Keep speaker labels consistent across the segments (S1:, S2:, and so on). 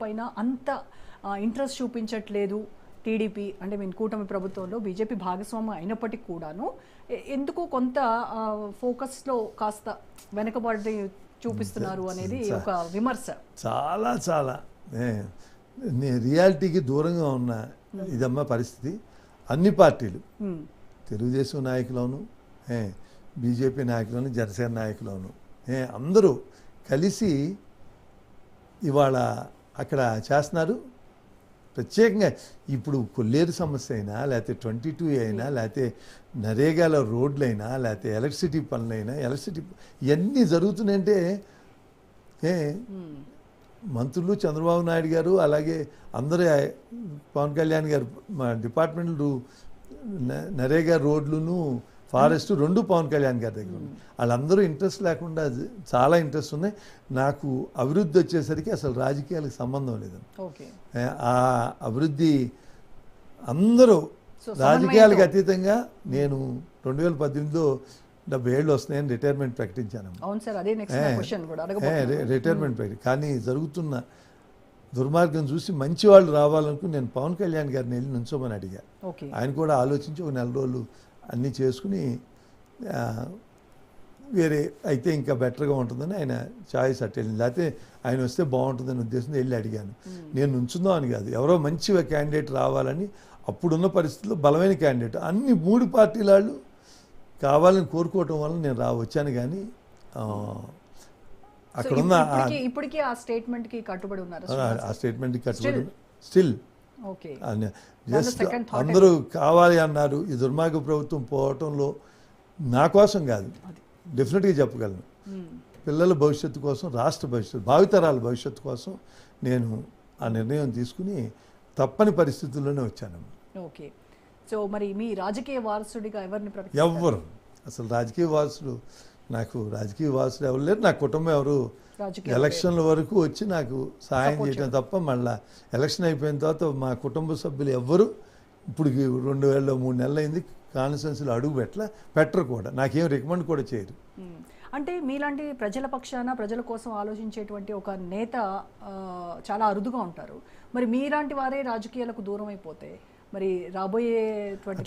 S1: పైన అంత ఇంట్రెస్ట్ చూపించట్లేదు టీడీపీ అంటే కూటమి ప్రభుత్వంలో బీజేపీ భాగస్వామ్యం అయినప్పటికీ కూడాను ఎందుకు కొంత ఫోకస్లో కాస్త వెనకబడి చూపిస్తున్నారు అనేది ఒక విమర్శ.
S2: చాలా చాలా రియాలిటీకి దూరంగా ఉన్న ఇదమ్మా పరిస్థితి. అన్ని పార్టీలు తెలుగుదేశం నాయకులను బీజేపీ నాయకులను జనసేన నాయకులను అందరూ కలిసి ఇవాళ అక్కడ చేస్తున్నారు. ప్రత్యేకంగా ఇప్పుడు కొల్లేరు సమస్య అయినా లేకపోతే 22 అయినా లేకపోతే నరేగాల రోడ్లైనా లేకపోతే ఎలక్ట్రిసిటీ పనులైనా ఇవన్నీ జరుగుతున్నాయంటే మంత్రులు చంద్రబాబు నాయుడు గారు అలాగే అందరూ పవన్ కళ్యాణ్ గారు మా డిపార్ట్మెంట్లు నరేగా రోడ్లును ఫారెస్ట్ రెండు పవన్ కళ్యాణ్ గారి దగ్గర ఉన్నాయి. వాళ్ళందరూ ఇంట్రెస్ట్ లేకుండా చాలా ఇంట్రెస్ట్ ఉన్నాయి. నాకు అభివృద్ధి వచ్చేసరికి అసలు రాజకీయాలకు సంబంధం లేదండి. ఆ అభివృద్ధి అందరూ రాజకీయాలకు అతీతంగా నేను 2018లో 70 ఏళ్ళు వస్తున్నాయని రిటైర్మెంట్ ప్రకటించాను. రిటైర్మెంట్ కానీ జరుగుతున్న దుర్మార్గం చూసి మంచి వాళ్ళు రావాలనుకుని నేను పవన్ కళ్యాణ్ గారిని వెళ్ళి నుంచోమని అడిగా. ఆయన కూడా ఆలోచించి ఒక 4 రోజులు అన్నీ చేసుకుని వేరే అయితే ఇంకా బెటర్గా ఉంటుందని ఆయన చాయిస్ అట్టెళ్ళింది. లేకపోతే ఆయన వస్తే బాగుంటుందని ఉద్దేశంతో వెళ్ళి అడిగాను. నేను నుంచుందాం అని కాదు, ఎవరో మంచి క్యాండిడేట్ రావాలని అప్పుడున్న పరిస్థితుల్లో బలమైన క్యాండిడేట్ అన్ని 3 పార్టీల వాళ్ళు కావాలని కోరుకోవటం వల్ల నేను వచ్చాను. కానీ అక్కడ ఉన్న
S1: ఇప్పటికీ ఆ స్టేట్మెంట్కి కట్టుబడి ఉన్నారు.
S2: ఆ స్టేట్మెంట్కి కట్టుబడి స్టిల్ జస్ట్ అందరూ కావాలి అన్నారు. ఈ దుర్మార్గ ప్రభుత్వం పోవటంలో నా కోసం కాదు, డెఫినెట్గా చెప్పగలను. పిల్లల భవిష్యత్తు కోసం, రాష్ట్ర భవిష్యత్తు, భావితరాల భవిష్యత్తు కోసం నేను ఆ నిర్ణయం తీసుకుని తప్పని పరిస్థితుల్లోనే వచ్చాను.
S1: ఓకే, సో మరి మీ రాజకీయ వారసుడిగా ఎవరిని
S2: ఎవ్వరు అసలు రాజకీయ వారసుడు నాకు రాజకీయ వారసుడు ఎవరు లేరు. నా కుటుంబం ఎవరు ఎలక్షన్ల వరకు వచ్చి నాకు సహాయం చేయడం తప్ప మళ్ళీ ఎలక్షన్ అయిపోయిన తర్వాత మా కుటుంబ సభ్యులు ఎవ్వరు ఇప్పుడు 3 నెలలు అయింది కాన్స్టిట్యున్సీలో అడుగు పెట్టరు కూడా, నాకేం రికమెండ్ కూడా చేయరు.
S1: అంటే మీలాంటి ప్రజల పక్షాన ప్రజల కోసం ఆలోచించేటువంటి ఒక నేత చాలా అరుదుగా ఉంటారు. మరి మీలాంటి వారే రాజకీయాలకు దూరం అయిపోతే మరి రాబోయేటువంటి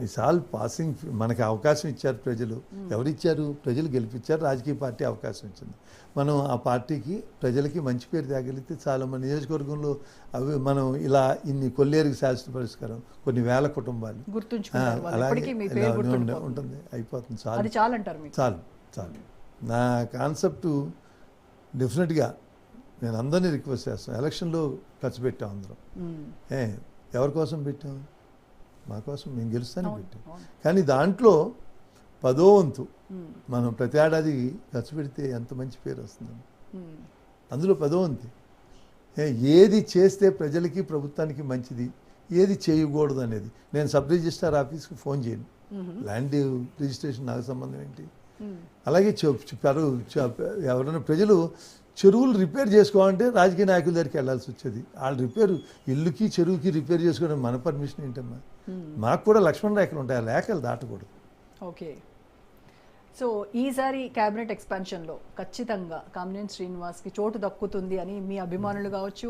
S2: ఈసారి పాసింగ్ మనకి అవకాశం ఇచ్చారు ప్రజలు. ఎవరిచ్చారు? ప్రజలు గెలిపించారు, రాజకీయ పార్టీ అవకాశం ఇచ్చింది. మనం ఆ పార్టీకి ప్రజలకి మంచి పేరు తేగలిగితే చాలా. మన నియోజకవర్గంలో అవి మనం ఇలా ఇన్ని కొల్లేరుకి శాశ్వత పరిష్కారం కొన్ని వేల కుటుంబాలు అలాగే ఉంటుంది, అయిపోతుంది. చాలు. నా కాన్సెప్ట్ డెఫినెట్గా నేను అందరినీ రిక్వెస్ట్ చేస్తాను. ఎలక్షన్లో ఖర్చు పెట్టాం అందరం. ఎవరి కోసం పెట్టాం? మా కోసం, మేము గెలుస్తానే పెట్టాం. కానీ దాంట్లో 10వ వంతు మనం ప్రతి ఏడాది ఖర్చు పెడితే ఎంత మంచి పేరు వస్తుంది. అందులో 10వ వంతు ఏది చేస్తే ప్రజలకి ప్రభుత్వానికి మంచిది, ఏది చేయకూడదు అనేది. నేను సబ్ రిజిస్ట్రార్ ఆఫీస్కి ఫోన్ చేయను, ల్యాండ్ రిజిస్ట్రేషన్ నాకు సంబంధం ఏంటి. అలాగే ఎవరైనా ప్రజలు చెరువులు రిపేర్ చేసుకోవాలంటే రాజకీయ నాయకుల దగ్గరికి వెళ్ళాల్సి వచ్చేది. వాళ్ళు ఇల్లుకి చెరువుకి రిపేర్ చేసుకోవడం మన పర్మిషన్ ఏంటమ్మా? మాకు కూడా లక్ష్మణ రేఖలు ఉంటాయి, ఆ లేఖలు దాటకూడదు.
S1: ఓకే, సో ఈసారి క్యాబినెట్ ఎక్స్పాన్షన్లో ఖచ్చితంగా కామినేని శ్రీనివాస్కి చోటు దక్కుతుంది అని మీ అభిమానులు కావచ్చు,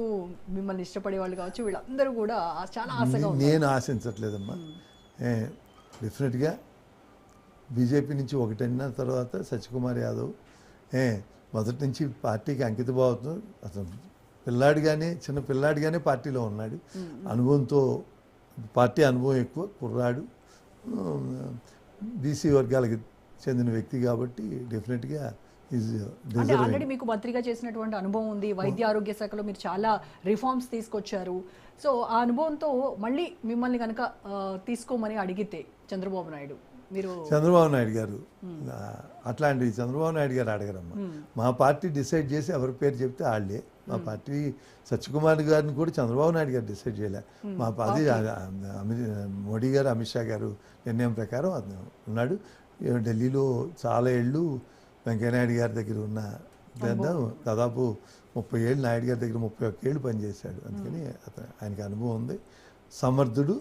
S1: మిమ్మల్ని ఇష్టపడే వాళ్ళు కావచ్చు, వీళ్ళందరూ కూడా చాలా ఆశగా ఉన్నారు.
S2: నేను ఆశించట్లేదమ్మా. డెఫినెట్గా బీజేపీ నుంచి 1 తర్వాత సత్యకుమార్ యాదవ్ మొదటి నుంచి పార్టీకి అంకితభావంతో, అతను చిన్న పిల్లాడిగానే పార్టీలో ఉన్నాడు. అనుభవంతో, పార్టీ అనుభవం ఎక్కువ, కుర్రాడు, బీసీ వర్గాలకి చెందిన వ్యక్తి కాబట్టి డెఫినెట్గా
S1: ఆల్రెడీ మీకు మంత్రిగా చేసినటువంటి అనుభవం ఉంది. వైద్య ఆరోగ్య శాఖలో మీరు చాలా రిఫార్మ్స్ తీసుకొచ్చారు. సో ఆ అనుభవంతో మళ్ళీ మిమ్మల్ని కనుక తీసుకోమని అడిగితే చంద్రబాబు నాయుడు
S2: గారు అట్లాంటి చంద్రబాబు నాయుడు గారు అడగరమ్మా. మా పార్టీ డిసైడ్ చేసి ఎవరి పేరు చెప్తే వాళ్ళే. మా పార్టీ సత్యకుమార్ గారిని కూడా చంద్రబాబు నాయుడు గారు డిసైడ్ చేయలే. మా పార్టీ మోడీ గారు, అమిత్ షా గారు నిర్ణయం ప్రకారం అతను ఉన్నాడు. ఢిల్లీలో చాలా ఏళ్ళు వెంకయ్యనాయుడు గారి దగ్గర ఉన్న దాదాపు 30 ఏళ్ళు, నాయుడు గారి దగ్గర 31 ఏళ్ళు పనిచేశాడు. అందుకని ఆయనకి అనుభవం ఉంది, సమర్థుడు,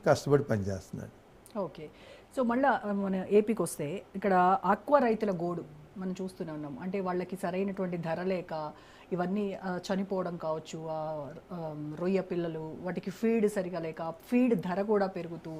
S2: కష్టపడి పనిచేస్తున్నాడు.
S1: ఓకే, సో మళ్ళీ మన ఏపీకి వస్తే ఇక్కడ ఆక్వా రైతుల గోడు మనం చూస్తూనే ఉన్నాం. అంటే వాళ్ళకి సరైనటువంటి ధర లేక ఇవన్నీ చనిపోవడం కావచ్చు, రొయ్య పిల్లలు వాటికి ఫీడ్ సరిగా లేక ఫీడ్ ధర కూడా పెరుగుతూ